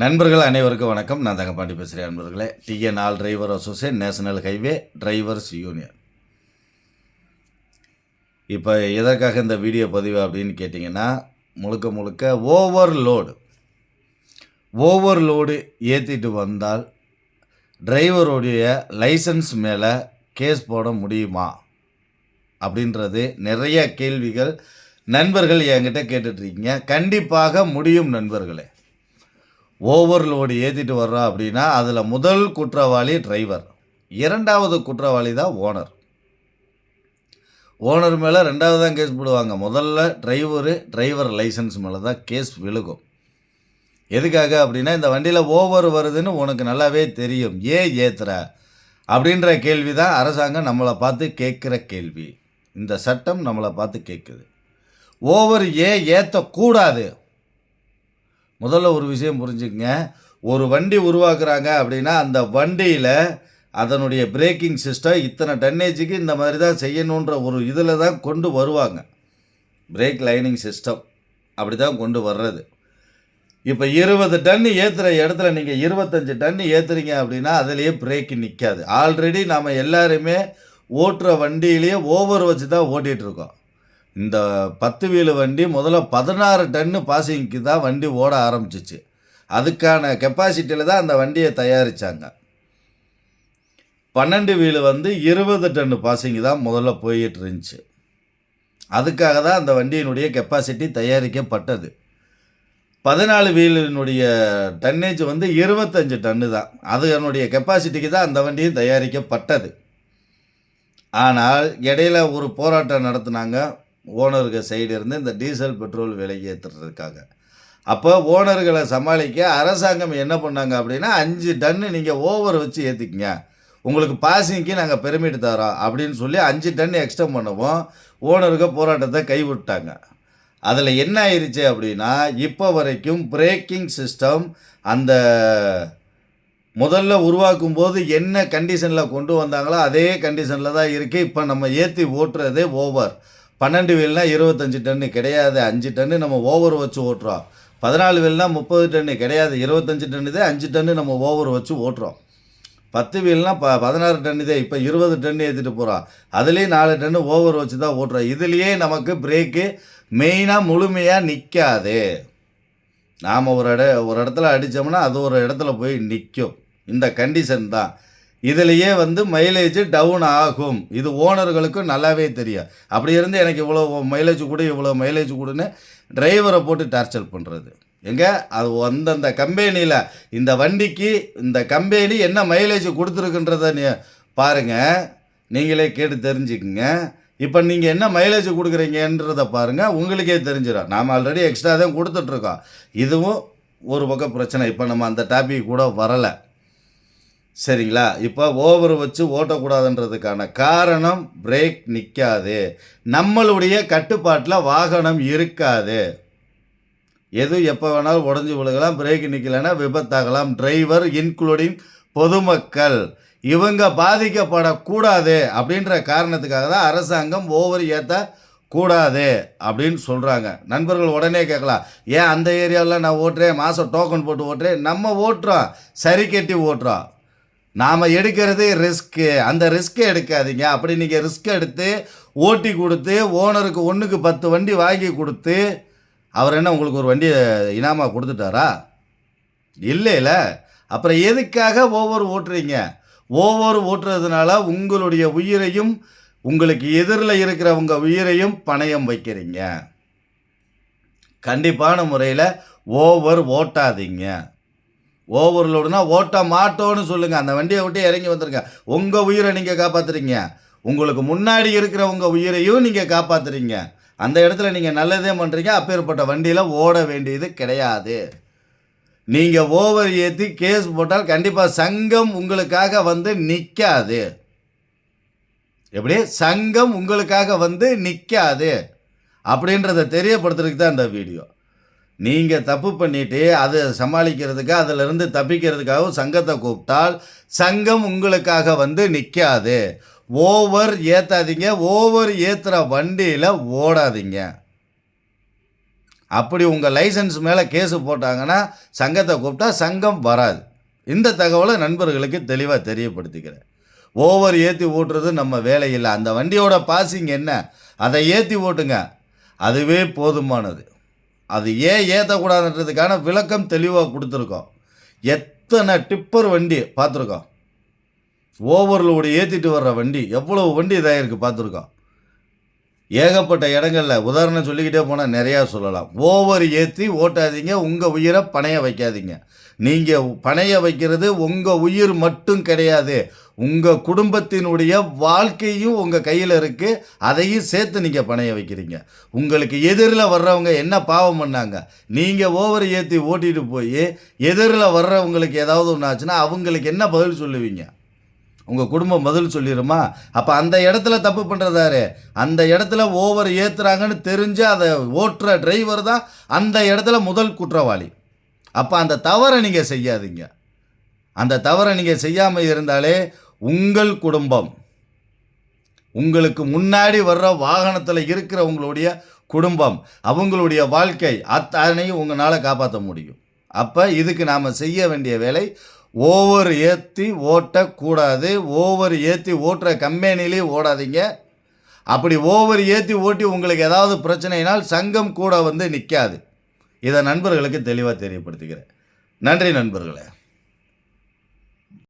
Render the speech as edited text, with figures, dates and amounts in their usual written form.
நண்பர்கள் அனைவருக்கும் வணக்கம். நான் தங்கப்பாண்டி பேசுகிறேன். நண்பர்களே, TN all driver association, national highway drivers union. இப்போ எதற்காக இந்த வீடியோ பதிவு அப்படின்னு கேட்டிங்கன்னா, முழுக்க ஓவர்லோடு ஏற்றிட்டு வந்தால் டிரைவருடைய லைசன்ஸ் மேலே கேஸ் போட முடியுமா அப்படின்றது நிறைய கேள்விகள் நண்பர்கள் என்கிட்ட கேட்டுட்ருக்கீங்க. கண்டிப்பாக முடியும் நண்பர்களே. ஓவர்லோடு ஏற்றிட்டு வர்றோம் அப்படின்னா அதில் முதல் குற்றவாளி டிரைவர், இரண்டாவது குற்றவாளி தான் ஓனர். ஓனர் மேலே ரெண்டாவது தான் கேஸ் போடுவாங்க. முதல்ல டிரைவர் லைசன்ஸ் மேலே தான் கேஸ் விழுகும். எதுக்காக அப்படின்னா, இந்த வண்டியில் ஓவர் வருதுன்னு உனக்கு நல்லாவே தெரியும், ஏன் ஏற்றுற அப்படின்ற கேள்வி தான் அரசாங்கம் நம்மளை பார்த்து கேட்குற கேள்வி. இந்த சட்டம் நம்மளை பார்த்து கேட்குது. ஓவர் ஏன் ஏற்றக்கூடாது? முதல்ல ஒரு விஷயம் புரிஞ்சுக்கங்க. ஒரு வண்டி உருவாக்குறாங்க அப்படின்னா அந்த வண்டியில் அதனுடைய பிரேக்கிங் சிஸ்டம் இத்தனை டன்னேஜுக்கு இந்த மாதிரி தான் செய்யணுன்ற ஒரு இதில் தான் கொண்டு வருவாங்க. பிரேக் லைனிங் சிஸ்டம் அப்படி தான் கொண்டு வர்றது. இப்போ 20 டன்னு ஏற்றுற இடத்துல நீங்கள் 25 டன்னு ஏற்றுறீங்க அப்படின்னா அதுலேயே பிரேக்கு நிற்காது. ஆல்ரெடி நாம் எல்லாருமே ஓட்டுற வண்டியிலேயே ஓவர் வச்சு தான் ஓட்டிகிட்ருக்கோம். இந்த 10 வீலு வண்டி முதல்ல 16 டன்னு பாசிங்க்கு தான் வண்டி ஓட ஆரம்பிச்சிச்சு. அதுக்கான கெப்பாசிட்டியில் தான் அந்த வண்டியை தயாரித்தாங்க. 12 வீலு 20 டன்னு பாசிங்கு தான் முதல்ல போயிட்டு இருந்துச்சு. அதுக்காக தான் அந்த வண்டியினுடைய கெப்பாசிட்டி தயாரிக்கப்பட்டது. 14 வீலினுடைய டன்னேஜ் 25 டன்னு தான். அதனுடைய கெப்பாசிட்டிக்கு தான் அந்த வண்டியும் தயாரிக்கப்பட்டது. ஆனால் இடையில ஒரு போராட்டம் நடத்தினாங்க ஓனருக்கு சைடு இருந்து, இந்த டீசல் பெட்ரோல் விலை ஏற்றுறதுக்காக. அப்போ ஓனர்களை சமாளிக்க அரசாங்கம் என்ன பண்ணாங்க அப்படின்னா, 5 டன்னு நீங்கள் ஓவர் வச்சு ஏற்றிக்கிங்க, உங்களுக்கு பாசிங்க்கு நாங்கள் பெர்மிட் தரோம் அப்படின்னு சொல்லி 5 டன் எக்ஸ்டெண்ட் பண்ணவும் ஓனருக்கு போராட்டத்தை கைவிட்டாங்க. அதில் என்ன ஆயிடுச்சு அப்படின்னா, இப்போ வரைக்கும் பிரேக்கிங் சிஸ்டம் அந்த முதல்ல உருவாக்கும் போது என்ன கண்டிஷனில் கொண்டு வந்தாங்களோ அதே கண்டிஷனில் தான் இருக்குது. இப்போ நம்ம ஏற்றி ஓட்டுறதே ஓவர். 12 வீல்னா 25 டன்னு கிடையாது, 5 டன்னு நம்ம ஓவர் வச்சு ஓட்டுறோம். 14 வீல்னா 30 டன்னு கிடையாது, 25 டன்னு தான் 5 டன்னு நம்ம ஓவர் வச்சு ஓட்டுறோம். 10 வீல்னா 16 டன்னு தான், இப்போ 20 டன்னு ஏற்றிட்டு போகிறோம். அதுலேயும் 4 டன்னு ஓவர் வச்சு தான் ஓட்டுறோம். இதுலேயே நமக்கு பிரேக்கு மெயினாக முழுமையாக நிற்காது. நாம் ஒரு இடத்துல அடித்தோம்னா அது ஒரு இடத்துல போய் நிற்கும். இந்த கண்டிஷன் தான். இதுலேயே மைலேஜ் டவுன் ஆகும். இது ஓனர்களுக்கும் நல்லாவே தெரியும். அப்படி இருந்து எனக்கு இவ்வளோ மைலேஜ் கொடு, இவ்வளோ மைலேஜ் கொடுன்னு டிரைவரை போட்டு டார்ச்சர் பண்ணுறது எங்கே? அது அந்தந்த கம்பெனியில் இந்த வண்டிக்கு இந்த கம்பெனி என்ன மைலேஜ் கொடுத்துருக்குன்றத பாருங்கள், நீங்களே கேட்டு தெரிஞ்சுக்குங்க. இப்போ நீங்கள் என்ன மைலேஜ் கொடுக்குறீங்கன்றதை பாருங்கள், உங்களுக்கே தெரிஞ்சிடும். நாம் ஆல்ரெடி எக்ஸ்ட்ரா தான் கொடுத்துட்ருக்கோம். இதுவும் ஒரு பக்கம் பிரச்சனை. இப்போ நம்ம அந்த டாபிக் கூட வரலை, சரிங்களா? இப்போ ஓவர் வச்சு ஓட்டக்கூடாதுன்றதுக்கான காரணம் பிரேக் நிற்காது, நம்மளுடைய கட்டுப்பாட்டில் வாகனம் இருக்காது. எது எப்போ வேணாலும் உடஞ்சி விழுகலாம், பிரேக் நிற்கலைன்னா விபத்தாகலாம். டிரைவர் இன்க்ளூடிங் பொதுமக்கள் இவங்க பாதிக்கப்படக்கூடாது அப்படின்ற காரணத்துக்காக தான் அரசாங்கம் ஓவர் ஏற்றக்கூடாது அப்படின்னு சொல்கிறாங்க. நண்பர்கள் உடனே கேட்கலாம், ஏன் அந்த ஏரியாவில் நான் ஓட்டுறேன், மாதம் டோக்கன் போட்டு ஓட்டுறேன். நம்ம ஓட்டுறோம், சரி கட்டி ஓட்டுறோம். நாம் எடுக்கிறது ரிஸ்க்கு. அந்த ரிஸ்க்கை எடுக்காதீங்க. அப்படி நீங்கள் ரிஸ்க் எடுத்து ஓட்டி கொடுத்து ஓனருக்கு 1க்கு 10 வண்டி வாங்கி கொடுத்து அவர் என்ன உங்களுக்கு ஒரு வண்டியை இனாமாக கொடுத்துட்டாரா? இல்லைல்ல. அப்புறம் எதுக்காக ஓவர் ஓட்டுறீங்க? ஓவர் ஓட்டுறதுனால உங்களுடைய உயிரையும் உங்களுக்கு எதிரில் இருக்கிறவங்க உயிரையும் பணயம் வைக்கிறீங்க. கண்டிப்பான முறையில் ஓவர் ஓட்டாதீங்க. ஓவர்லோடுனா ஓட்ட மாட்டோன்னு சொல்லுங்கள். அந்த வண்டியை விட்டு இறங்கி வந்துருங்க. உங்கள் உயிரை நீங்கள் காப்பாற்றுறீங்க, உங்களுக்கு முன்னாடி இருக்கிறவங்க உயிரையும் நீங்கள் காப்பாற்றுறீங்க. அந்த இடத்துல நீங்கள் நல்லதே பண்ணுறீங்க. அப்பேற்பட்ட வண்டியில் ஓட வேண்டியது கிடையாது. நீங்கள் ஓவர் ஏற்றி கேஸ் போட்டால் கண்டிப்பாக சங்கம் உங்களுக்காக நிற்காது. எப்படி? சங்கம் உங்களுக்காக நிற்காது அப்படின்றத தெரியப்படுத்துறதுக்கு தான் இந்த வீடியோ. நீங்கள் தப்பு பண்ணிவிட்டு அதை சமாளிக்கிறதுக்கு அதிலிருந்து தப்பிக்கிறதுக்காகவும் சங்கத்தை கூப்பிட்டால் சங்கம் உங்களுக்காக நிற்காது. ஓவர் ஏற்றாதீங்க. ஓவர் ஏற்றுற வண்டியில் ஓடாதீங்க. அப்படி உங்கள் லைசன்ஸ் மேலே கேஸு போட்டாங்கன்னா சங்கத்தை கூப்பிட்டா சங்கம் வராது. இந்த தகவலை நண்பர்களுக்கு தெளிவாக தெரியப்படுத்திக்கிறேன். ஓவர் ஏற்றி ஓட்டுறது நம்ம வேலை இல்லை. அந்த வண்டியோட பாசிங் என்ன, அதை ஏற்றி ஓட்டுங்க, அதுவே போதுமானது. அது ஏன் ஏற்றக்கூடாதுன்றதுக்கான விளக்கம் தெளிவாக கொடுத்துருக்கோம். எத்தனை டிப்பர் வண்டி பார்த்துருக்கோம், ஓவர்லோடு ஏற்றிட்டு வர்ற வண்டி எவ்வளவு வண்டி இதாகிருக்கு பார்த்துருக்கோம். ஏகப்பட்ட இடங்களில் உதாரணம் சொல்லிக்கிட்டே போனால் நிறையா சொல்லலாம். ஓவர் ஏற்றி ஓட்டாதீங்க, உங்கள் உயிரை பணைய வைக்காதீங்க. நீங்கள் பணைய வைக்கிறது உங்கள் உயிர் மட்டும் கிடையாது, உங்கள் குடும்பத்தினுடைய வாழ்க்கையும் உங்கள் கையில் இருக்குது, அதையும் சேர்த்து நீங்கள் பணைய வைக்கிறீங்க. உங்களுக்கு எதிரில் வர்றவங்க என்ன பாவம் பண்ணாங்க, நீங்கள் ஓவர் ஏற்றி ஓட்டிகிட்டு போய் எதிரில் வர்றவங்களுக்கு ஏதாவது ஒன்று ஆச்சுன்னா அவங்களுக்கு என்ன பதில் சொல்லுவீங்க? உங்கள் குடும்பம் பதில் சொல்லிடுமா? அப்போ அந்த இடத்துல தப்பு பண்ணுறதாரு, அந்த இடத்துல ஓவர் ஏற்றுறாங்கன்னு தெரிஞ்சு அதை ஓட்டுற டிரைவர் தான் அந்த இடத்துல முதல் குற்றவாளி. அப்போ அந்த தவறை நீங்கள் செய்யாதீங்க. அந்த தவறை நீங்கள் செய்யாமல் இருந்தாலே உங்கள் குடும்பம், உங்களுக்கு முன்னாடி வர்ற வாகனத்தில் இருக்கிறவங்களுடைய குடும்பம், அவங்களுடைய வாழ்க்கை அத்தனையும் உங்களால் காப்பாற்ற முடியும். அப்போ இதுக்கு நாம் செய்ய வேண்டிய வேலை, ஓவர் ஏற்றி ஓட்டக்கூடாது. ஓவர் ஏற்றி ஓட்டுற கம்பெனிலே ஓடாதீங்க. அப்படி ஓவர் ஏற்றி ஓட்டி உங்களுக்கு ஏதாவது பிரச்சனைனால் சங்கம் கூட வந்து நிற்காது. இதை நண்பர்களுக்கு தெளிவாக தெரியப்படுத்துகிறேன். நன்றி நண்பர்களே.